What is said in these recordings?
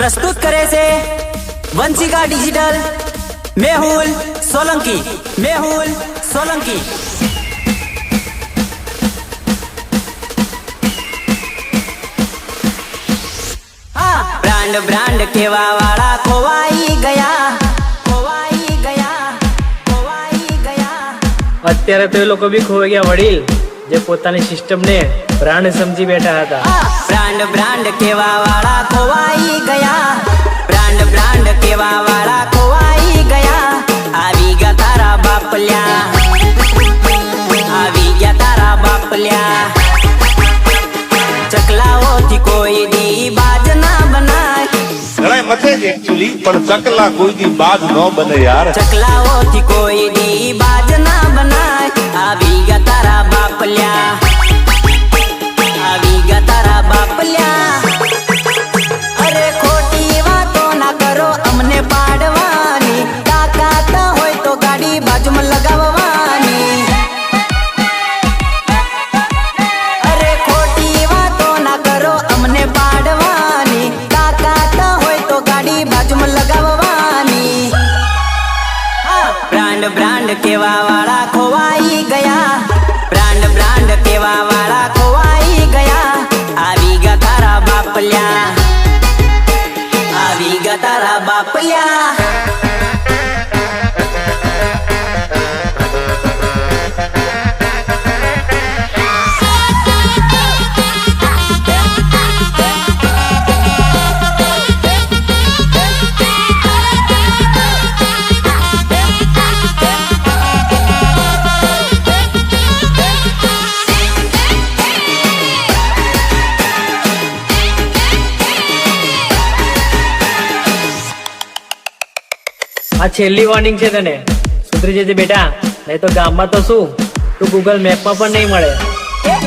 प्रस्तुत करे से वंशिका डिजिटल मेहुल सोलंकी। ब्रांड केवा वाला खोवाई गया। અત્યારે તો એ લોકો બી ખોવાઈ ગયા વડીલ, જે પોતાની સિસ્ટમ ને બ્રાન્ડ સમજી બેઠા હતા। ब्रांड केवा वाला खोवाई गया। ब्रांड केवा वाला खोवाई गया। आवी गया तारा बापल्या, आवी गया तारा बापल्या। चकलाओ थी कोई दी बाज ना बनाए। घणे मथे एक्चुअली पर चकला कोई दी बाज न बने यार। चकलाओ थी कोई दी बाज ना बनाए। आवी गया तारा बापल्या, आवी गया तारा बापल्या। अरे खोटी वातो ना करो अमने पाड़वानी। ताकात होय तो गाड़ी बाजू में लगाववानी। अरे खोटी वातो ना करो अमने पाड़वानी। ताकात होय तो गाड़ी बाजू में लगाववानी। ब्रांड केवा वाला खोवाई गया। ब्रांड केवा वाला खोवाई गया। आवी गया तारा बापल्या, आवी गया तारा बापल्या। આ છેલ્લી વોર્નિંગ છે તને, સુધરી જજે બેટા, નહીં તો ગામમાં તો શું તું ગૂગલ મેપમાં પણ નહીં મળે।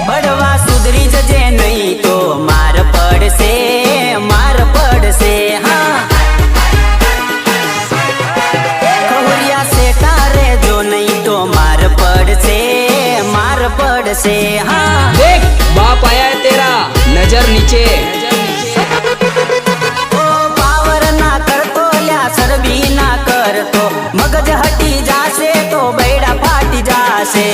બળવા સુધરી જજે નહીં તો માર પડશે, માર પડશે। હા ખોરિયા સેટા રે જો નહીં તો માર પડશે, માર પડશે। હા देख बाप आया है तेरा, नजर नीचे। ओ पावर ना करतो ल्या सरबी ना करतो, मगज हटी जासे तो बैडा फाटी जासे।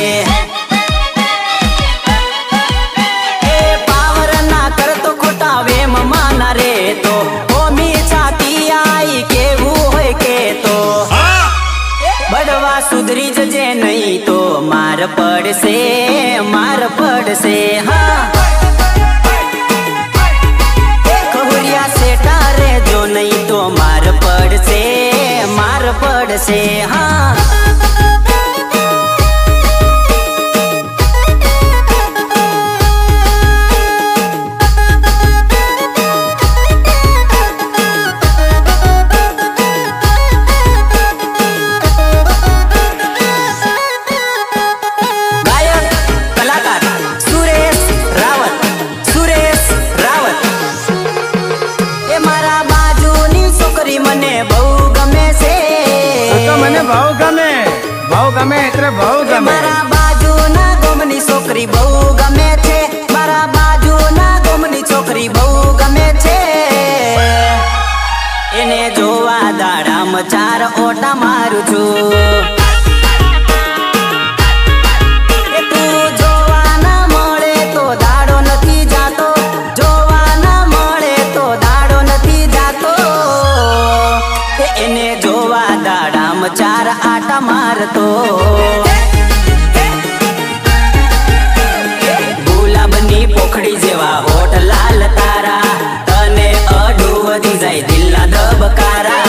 ए पावर ना करतो खोटा वेम माना रे तो ओमी छाती आई केवू होय के तो। बड़वा सुधरी जजे नहीं तो मार पड़से, मार पड़से। हाँ खहुरिया सेटा रे जो नहीं तो मार पड़से, मार पड़से। हाँ गायक कलाकार सुरेश रावत, सुरेश रावत। ए मारा बाजूनी छोकरी मने बहु गमे छे। મને ભાવ ગમે એટલે ભાવ ए मारा बाजूना गोमनी छोकरी बहु गमे छे। मारा बाजूना गोमनी छोकरी बहु गमे छे। एने जोवा दाડામાં ચાર ઓટા મારું છું। એ તું જોવા ના મળે તો દાડો નથી જાતો, જોવા ના મળે તો દાડો નથી જાતો। એને જોવા દાડામાં ચાર આટા મારતો। ગુલાબની પોખડી જેવા હોઠ લાલ તારા, તને અડું વધી જાય દિલના ધબકારા।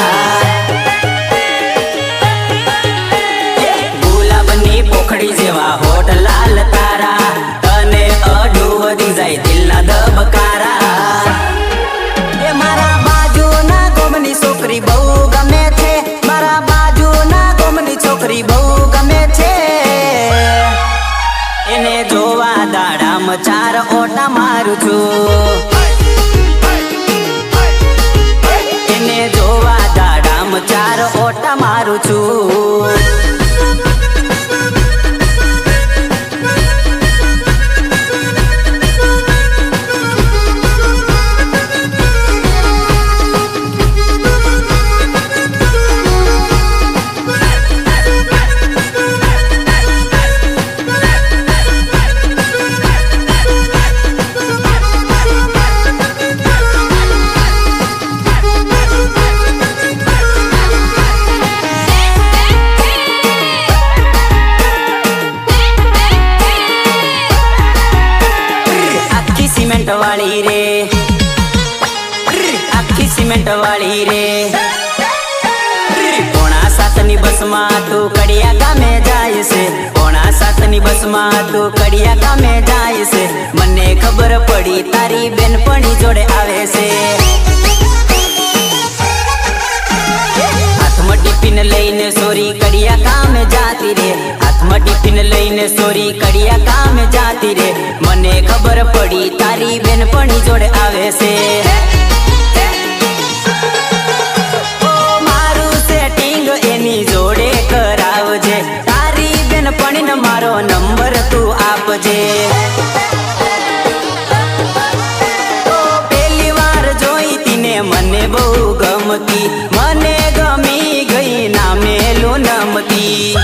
ગુલાબની પોખડી જેવા હોઠ લાલ તારા, તને અડું વધી જાય દિલના ધબકારા। એ મારા બાજુના ગોમની છોકરી બહુ ગમે છે। મારા બાજુના ગોમની છોકરી બહુ ગમે છે। એને જોવા દાડામાં ચાર ઓટા મારું છું। એને જોવા દાડામાં ચાર ઓટા મારું છું। તું કડિયા કામે જાય છે, 6:45 ની બસમાં તું કડિયા કામે જાય છે. મને ખબર પડી તારી બેનપણી જોડે આવે છે. હાથમાં ટિફિન લઈને સોરી કડિયા કામે જાતી રે, હાથમાં ટિફિન લઈને સોરી કડિયા કામે જાતી રે. મને ખબર પડી તારી બેનપણી જોડે આવે છે. મારું સેટિંગ એની જોડે કરાવજે, તારી બેનપણીને મારો નંબર તું આપજે. પેલી વાર જોઈ તીને મને બહુ ગમતી, મને ગમી ગઈ ના મેલું નમતી.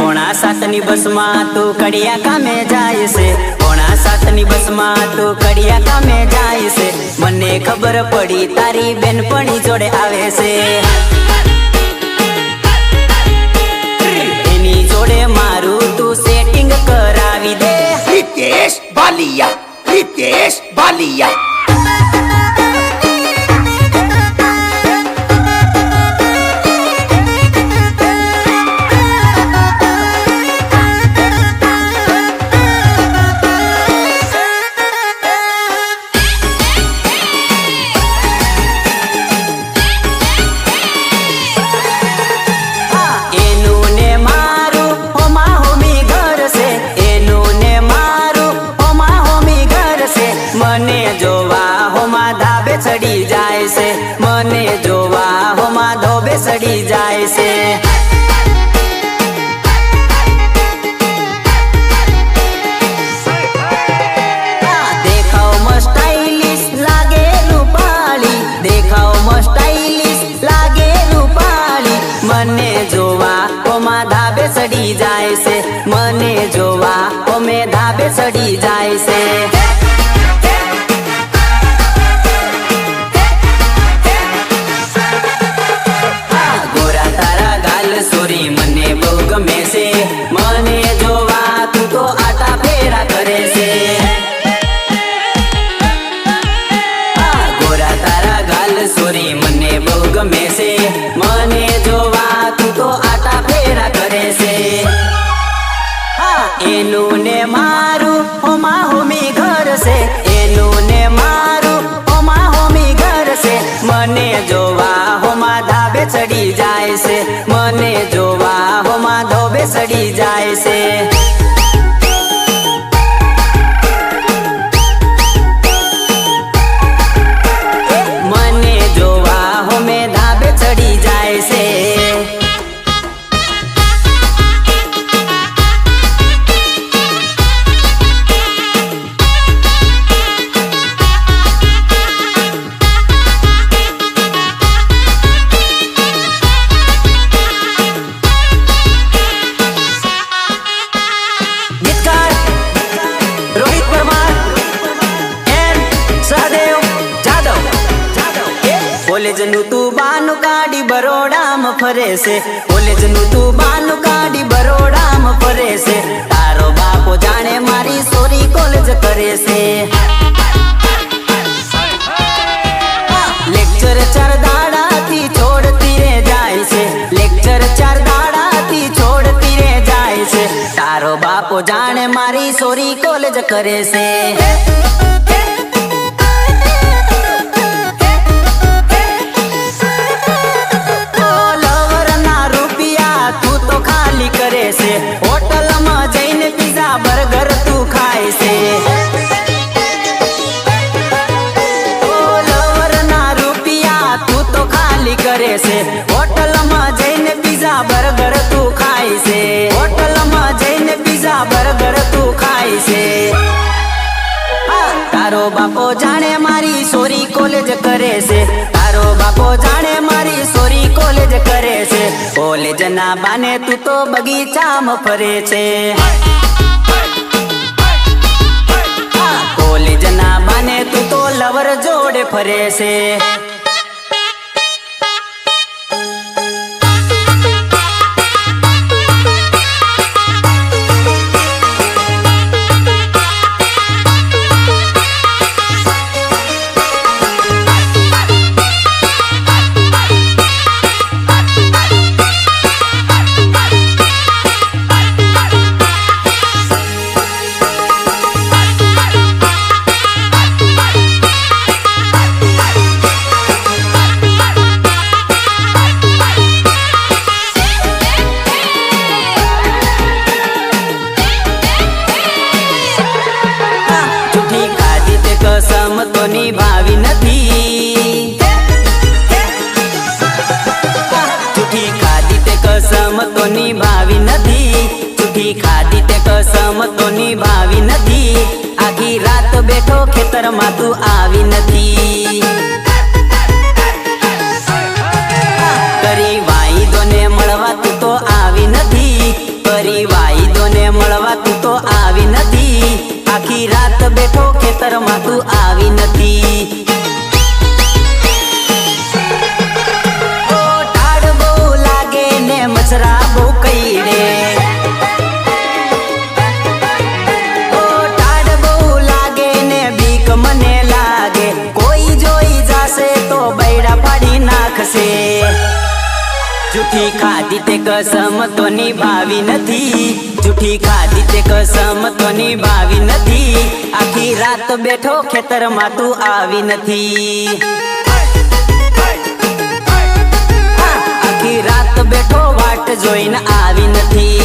6:45 ની બસમાં તું કડિયા કામે જાય છે, 6:45 ની બસમાં તું કડિયા કામે જાય છે. મને ખબર પડી તારી બેનપણી જોડે આવે છે. એની જોડે મારું તું સેટિંગ કરાવી દે. Ritesh Balia, Ritesh Balia. એનું ને મારું હોમા હોમી ઘર છે, એનું ને મારું હોમા હોમી ઘર છે. મને જોવા હોમા ધાબે ચડી જાય છે, મને જોવા હોમા ધોબે ચડી જાય છે. દેખાવમાં સ્ટાઇલિશ લાગે રૂપાળી, દેખાવમાં સ્ટાઇલિશ લાગે રૂપાળી. મને જોવા હોમા ધાબે ચડી જાય છે, મને જોવા હોમે ધાબે ચડી જાય છે. ગોરા તારા ગાલ સોરી મને બહુ ગમે છે, મને જોવા તું તો આટા ફેરા કરે છે. ગોરા તારા ગાલ સોરી મને બહુ ગમે છે, મને જોવા તું તો આટા ફેરા કરે છે. એનું ને મારું હોમા હોમી ઘર છે, એનું ને મારું હોમા હોમી ઘર છે. મને જોવા હોમા ધાબે ચડી જાય છે, મને જોવા હોમા ધોબે ચડી જાય છે. મને જોવા હોમે ધાબે ચડી જાય છે. ગીતકાર રોહિત પરમાર એન્ડ સહદેવ જાદવ. કોલેજનું તું બાનું કાઢી બરોડામાં ફરે છે, કોલેજનું તું બાનું કાઢી બરોડામાં ફરે છે. તારો બાપો જાણે મારી સોરી કોલેજ કરે છે. લેક્ચર 4 દાડાથી છોડતી રે જાય છે, લેક્ચર 4 દાડાથી છોડતી રે જાય છે. તારો બાપો જાણે મારી સોરી કોલેજ કરે છે. લવરના રૂપિયા તું તો ખાલી કરે છે, હોટલમાં જઈને પીઝા બર્ગર તું ખાય છે. લવરના રૂપિયા તું તો ખાલી કરે છે, હોટલમાં જઈને પીઝા બર્ગર તું ખાય છે, હોટલમાં જઈને પીઝા બર્ગર તું ખાય છે. તારો બાપો જાણે મારી સોરી કોલેજ કરે છે, તારો બાપો જાણે મારી સોરી કોલેજ કરે છે. કોલેજના બાને તું તો બગીચામાં ફરે છે, કોલેજના બાને તું તો લવર જોડે ફરે છે. જૂઠી ખાધી તે કસમ તો નિભાવી નથી, જૂઠી ખાધી તે કસમ તો નિભાવી નથી, આખી રાત બેઠો ખેતરમાં તું આવી નથી, આખી રાત બેઠો વાટ જોઈને આવી નથી.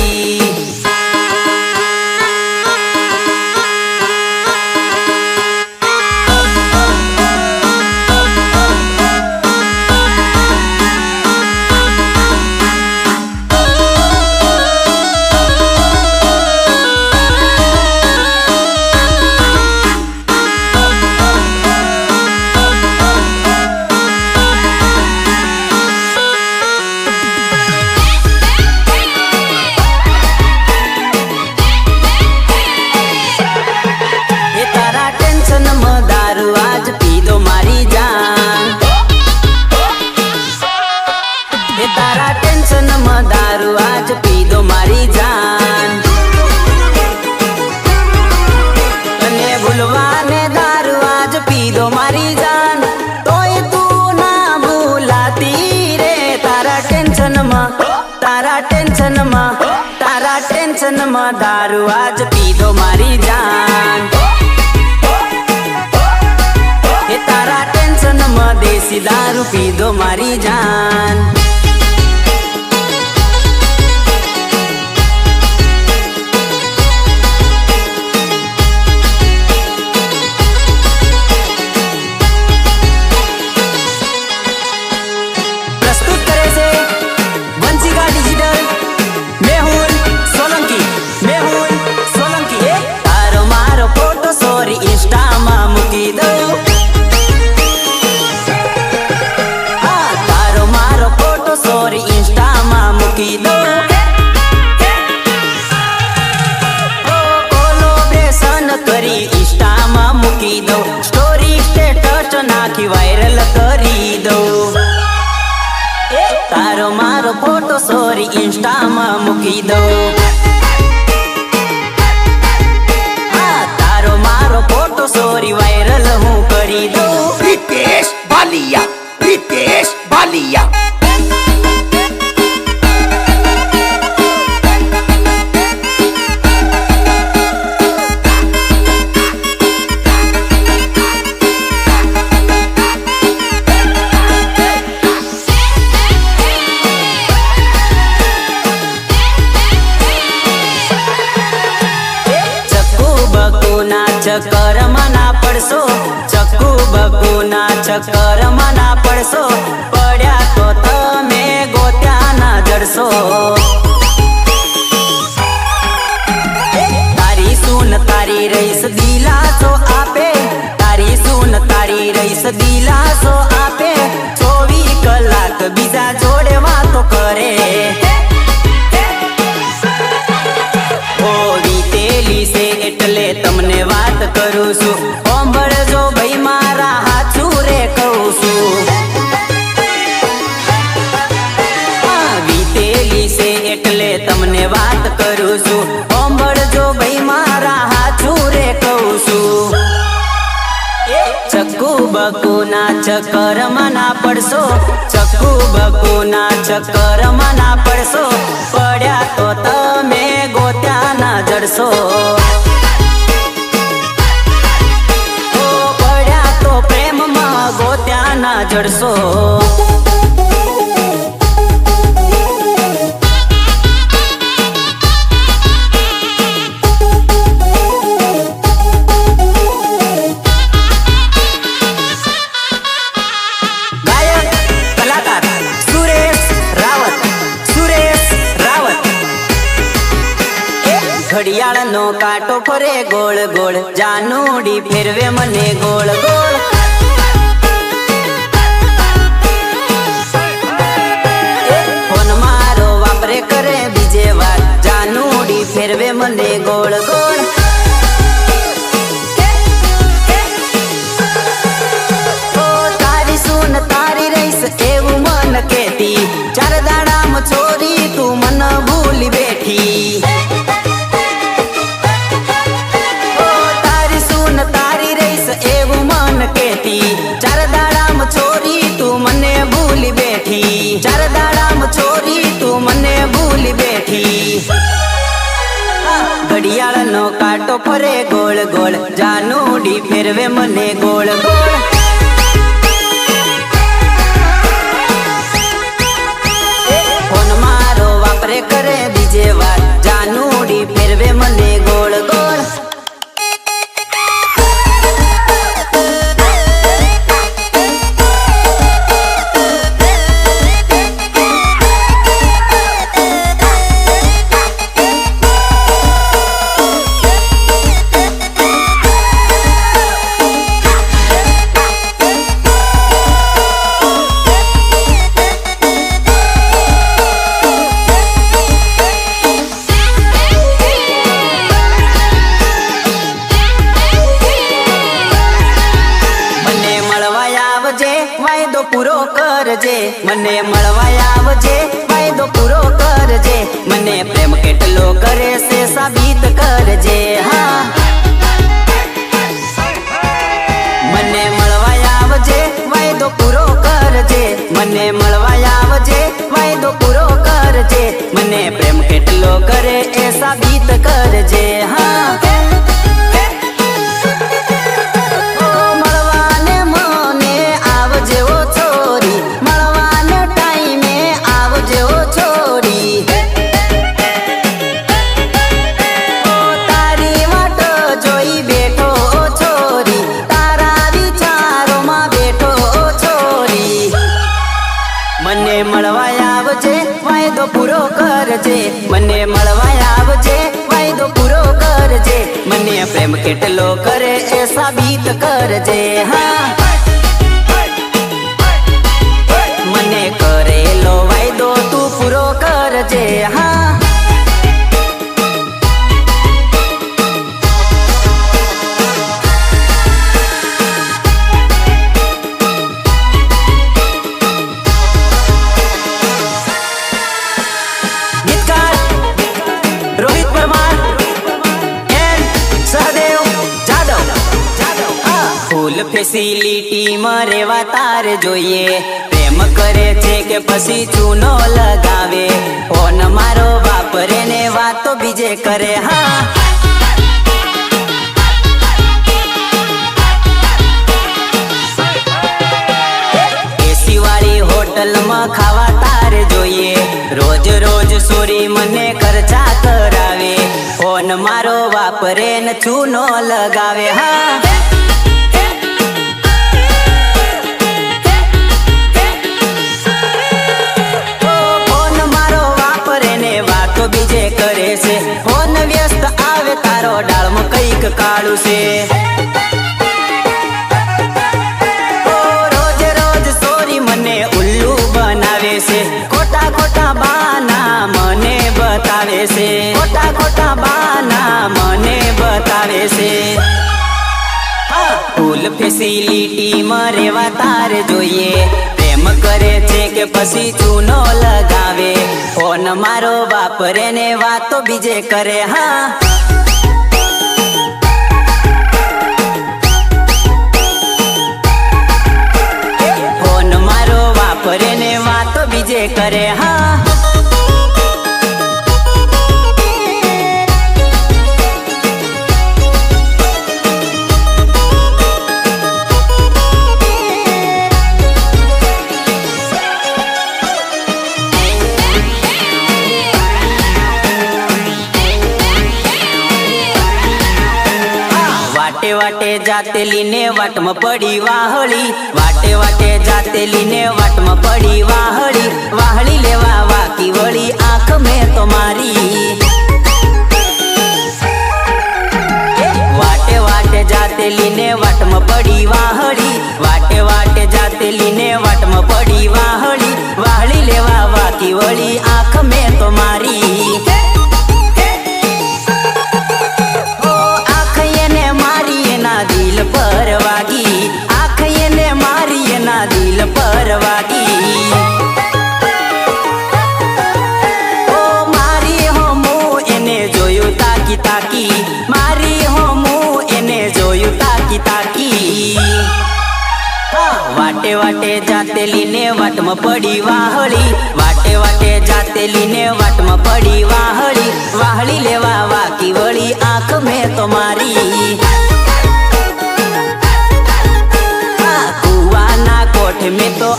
તારા ટેન્શનમાં દારૂ આજ પીધો મારી જાન, એ તારા ટેન્શનમાં દેશી દારૂ પીધો મારી જાન. પ્રસ્તુત કરે છે વંશિકા ડિજિટલ, મેહુલ સોલંકી. તારો મારો ફોટો સોરી ઇન્સ્ટામાં મૂકી દઉં, તારો મારો ફોટો સોરી ઇન્સ્ટામાં મૂકી દઉં, કોલોબ્રેશન કરી ઇન્સ્ટામાં મૂકી દઉં, સ્ટોરી સ્ટેટસ નાખી વાયરલ કરી દઉં, તારો મારો ફોટો સોરી ઇન્સ્ટામાં મૂકી દઉં, તારો મારો ફોટો સોરી વાયરલ હું કરી દઉં. रितेश बालिया, रितेश बालिया. ચક્કરમાં ના પડશો, ચક્કુ બકુના ચક્કરમાં ના પડશો, પડ્યા તો તમે ગોત્યા ના જડશો. તારી સૂન તારી રહીશ દિલાસો આપે, તારી સૂન તારી રહીશ દિલાસો આપે, 24 કલાક બીજા જોડે વાતો કરે. વીતેલી છે એટલે તમને વાત કરું છું, સાંભળજો ભાઈ મારા હાચું રે કહું છું. વીતેલી છે એટલે તમને વાત કરું છું, સાંભળજો ભાઈ મારા હાચું રે કહું છું. ચક્કુ બકુના ચક્કરમાં ના પડશો, ચક્કુ બકુના ચક્કરમાં ના પડશો, પડ્યા તો તમે ગોત્યા ના જડશો, પડ્યા તો પ્રેમમાં ગોત્યા ના જડશો. ઘડિયાળનો કાંટો ફરે ગોળ ગોળ, જાનુડી ફેરવે મને ગોળ ગોળ, ફોન મારો વાપરે કરે બીજે વાર, જાનુડી ફેરવે મને ગોળ ગોળ. તારી સૂન તારી રહીશ એવું મન કેતી, 4 દાડામાં છોરી તું મન ભૂલી બેઠી. તારી સૂન તારી રહીશ એવું મન ફેરવે મને ગોળ ગોળ ફોન મારો વાપરે કરે બીજે વાર જાનુડી ફેરવે મને ગોળ ગોળ વાયદો પૂરો કરજે મને મળવા આવજે વાયદો પૂરો કરજે મને પ્રેમ કેટલો કરે છે સાબિત કરજે હા મને મળવા આવજે વાયદો પૂરો કરજે મને મળવા આવજે વાયદો પૂરો કરજે મને પ્રેમ કેટલો કરે એ સાબિત કરજે હા મને મળવા આવજે વાયદો પૂરો કરજે મને મળવા આવજે વાયદો પૂરો કરજે મને પ્રેમ કેટલો કરે એ સાબિત કરજે હા મને કરેલો વાયદો તું પૂરો કરજે હા ફૂલ ફેસિલિટી માં રેવા તાર જોઈએ પ્રેમ કરે છે કે પછી ચૂનો લગાવે ફોન મારો વાપરે ને વાતો બીજે કરે હા એસી વાળી હોટલ માં ખાવા તાર જોઈએ રોજ રોજ સોરી મને ખર્ચા કરાવે ફોન મારો વાપરે ને ચૂનો લગાવે હા બીજે કરે છે ફોન વ્યસ્ત આવે તારો ડાળમાં કઈક કાળું છે રોજ રોજ સોરી મને ઉલ્લુ બનાવે છે ખોટા ખોટા બાના મને બતાવે છે ખોટા ખોટા બાના મને બતાવે છે ફૂલ ફેસિલિટી માં રેવા તારે જોઈએ પ્રેમ કરે છે કે પછી ચૂનો લગાવે ફોન મારો વાપરે ને વાતો બીજે કરે હા ફોન મારો વાપરે ને વાતો બીજે કરે હા વાટે વાટે જાતેલી ને વાટમાં પડી વાહળી વાટે વાટે જાતેલી ને વાટમાં પડી વાહળી વાહળી લેવા વાકી વળી આંખ મેં તો મારી વાટે વાટે જાતેલી ને વાટમાં પડી વાહળી વાટે વાટે જાતેલી ને વાટમાં પડી વાહળી વાહળી લેવા વાકી વળી આંખ મેં તો મારી દિલ પર વાગી આંખ એને મારી એના દિલ પર વાગી ઓ મારી હોમું એને જોયું તાકી તાકી મારી હોમું એને જોયું તાકી તાકી વાટે વાટે જાતેલી ને વાટમાં પડી વાહળી વાટે વાટે જાતેલી ને વાટમાં પડી વાહળી વાહળી લેવા વાકી વળી આંખ મેં તો મારી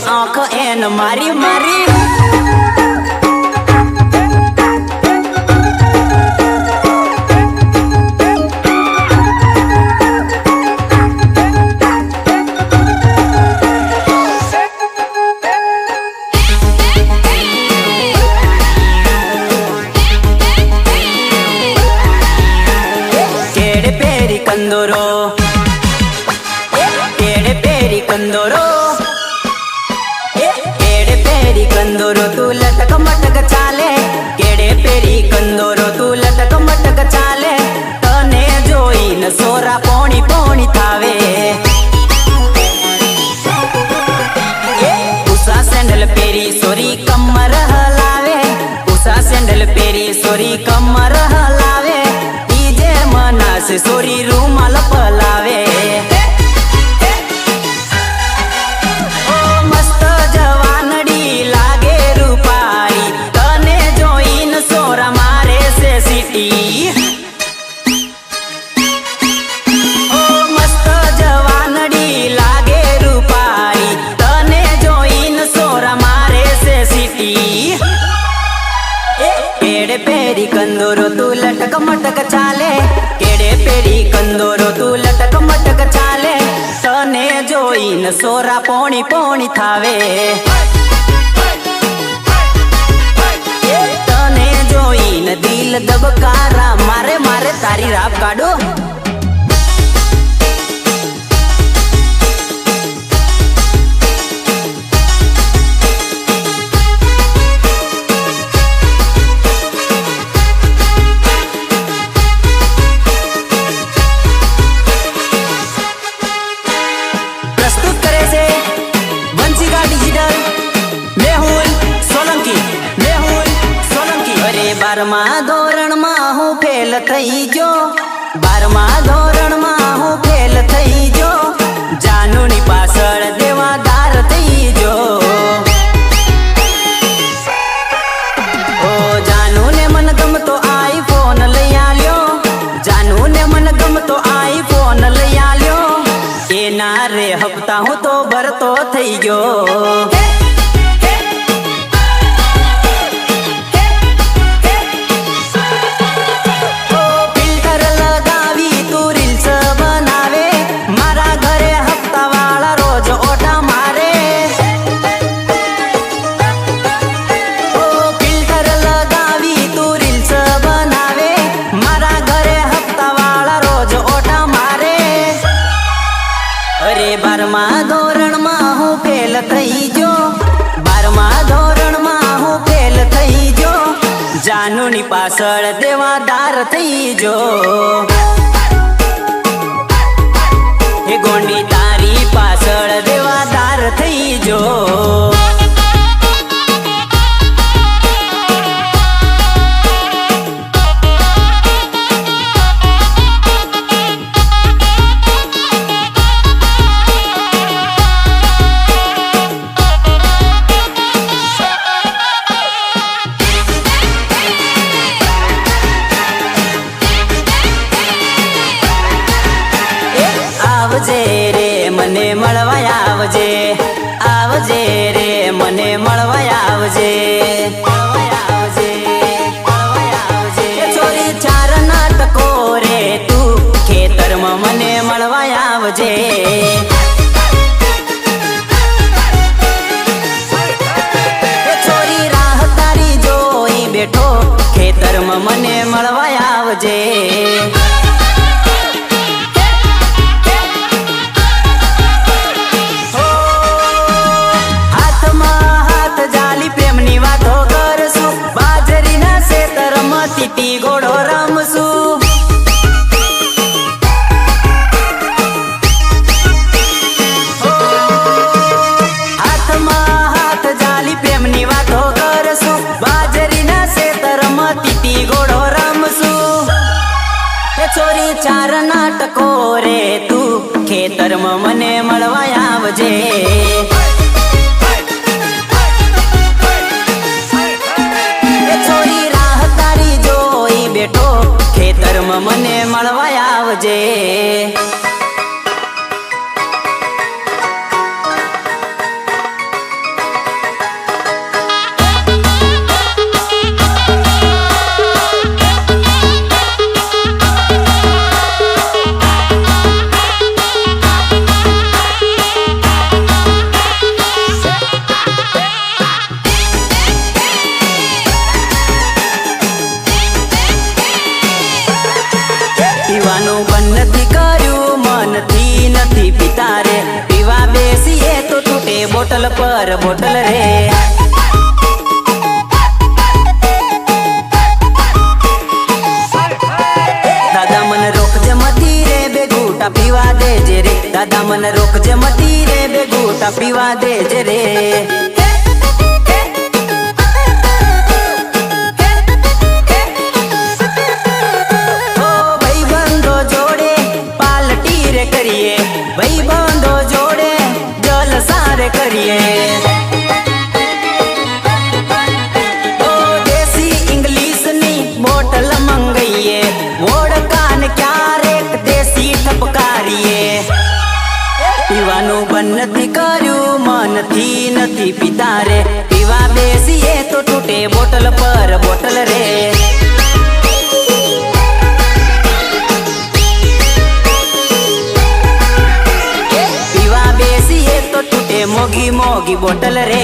આંખ એન મારી મારી કંદોરો કેડે પેરી કંદોરો કેડે પેરી કંદોરો તું લટક મટક ચાલે કેડે પેરી કંદોરો તું લટક મટક ચાલે તને જોઈને સોરા પોણી પોણી થાવે ઉષા સેન્ડલ પેરી સોરી કમર હલાવે ઉષા સેન્ડલ પેરી સોરી કમર હલાવે મનાસે સોરી રૂમાલ પલાવે ઓ મસ્ત જવાનડી લાગે રૂપારી તને જોઈને સોરા મારે છે સિટી ઓ મસ્ત જવાનડી લાગે રૂપારી તને જોઈને સોરા મારે છે સિટી કેડે પેરી કંદોરો તું લટક મટક ચાલે કેડે પેરી કંદોરો તું લટક મટક ચાલે તને જોઈને સોરા પોણી પોણી થાવે તને જોઈને દિલ દબકારા મારે મારે તારી રાપ કાઢો બારમા ધોરણમાં હું ફેલ થઈ જો બારમા ધોરણમાં હું ફેલ થઈ જો જાનુની પાછળ દેવાદાર થઈ જો ઓ જાનુને મન ગમતો આઈફોન લઈ આલ્યો જાનુને મન ગમતો આઈફોન લઈ આલ્યો એના રે હપ્તા હું તો ભરતો થઈ ગયો બારમા ધોરણમાં હું ફેલ થઈ જો બારમા ધોરણમાં હું ફેલ થઈ જો જાનુની પાછળ દેવાદાર થઈ જો એ ગોંડી તારી પાછળ દેવાદાર થઈ જો આવજે રે મને મળવા આવજે આવજે રે મને મળવા આવજે છોરી ચાર નાટકો રે તું ખેતરમાં મને મળવા આવજે છોરી રાહ તારી જોઈ બેઠો ખેતરમાં મને મળવા આવજે તીતી ઘોડો રમશું હાથમાં હાથ જાલી પ્રેમની વાતો કરશું બાજરીના ખેતરમાં તીતી ઘોડો રમશું એ છોરી ચાર નાટકો રે તું ખેતરમાં મને મળવા આવજે બેઠો ખેતરમાં મને મળવા આવજે બોટલ પર બોટલ રે દાદા મને રોકજે મતી રે બે ઘૂંટા પીવા દેજે રે દાદા મને રોકજે મતી રે બે ઘૂંટા પીવા દેજે રે ભાઈબંધો જોડે જલસા રે કરીએ દેશી ઇંગ્લિશ ની બોટલ મંગાઈએ વોડકા ને ક્યારેક દેશી ઠપકારીએ પીવાનું બંધ નથી કર્યું મનથી નથી પીતા રે પીવા બેસીએ તો તૂટે બોટલ પર બોટલ રે મોગી મોગી બોટલ રે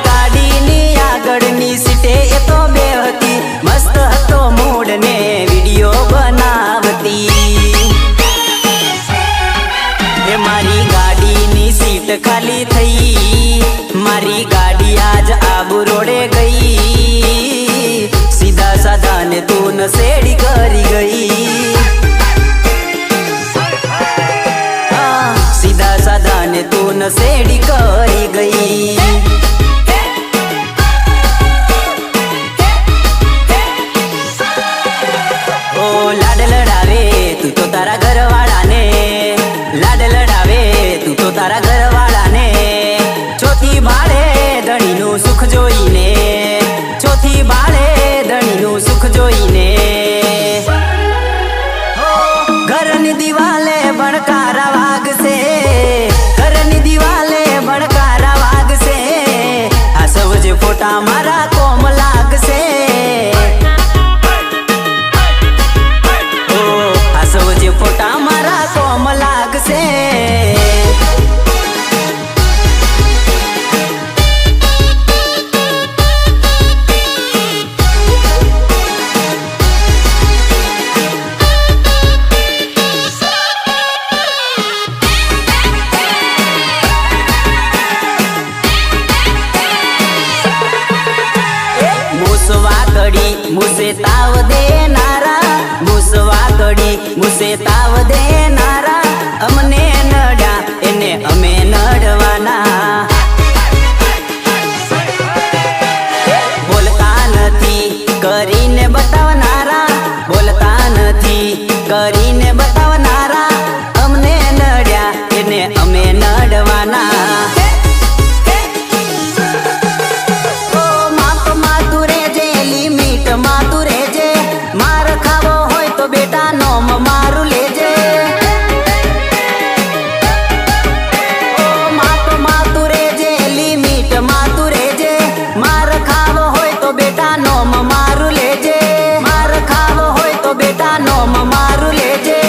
ગાડીની આગળની સીટે એ તો બે હતી મસ્ત હતો મૂડ ને વિડીયો મારી ગાડીની સીટ ખાલી થઈ મારી ગાડી આજ આબુ રોડે ગઈ સીધા સાધા ને તું નશેડી કરી ગઈ સીધા સાધા ને તું નશેડી કરી ગઈ ઓ લાડ લડાવે તું તો તારા ઘરવાળાને લાડ લડાવે તું તો તારા ઘરવાળાને ચોથી બાળે ધણીનું સુખ જોઈને ચોથી બાળે ધણીનું સુખ જોઈને ઘરની દિવાલે ભણકારા વાગશે ઘરની દિવાલે ભણકારા વાગશે આ સૌ જે ફોટા મારા કોમ લાગશે આ સૌ જે ફોટા મારા કોમ લાગશે मुझे ताव देनारा मुसवाकड़ी मुझे ताव देनारा अमने नड्या एने अमे नडवाना बोलता नथी करीने बतावनारा बोलता नथी करीने बतावनारा अमने नड्या एने अमे नडवाना बेटा नोम मारू लेजे ओ मातू रेजे लिमिट मातू रेजे मार खावो होय तो बेटा नोम मारू लेजे मार खावो होय तो बेटा नोम मारू लेजे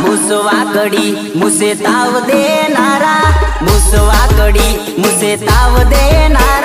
मुसवाकड़ी मुझे ताव देनारा मुसवाकड़ी मुझे ताव देनारा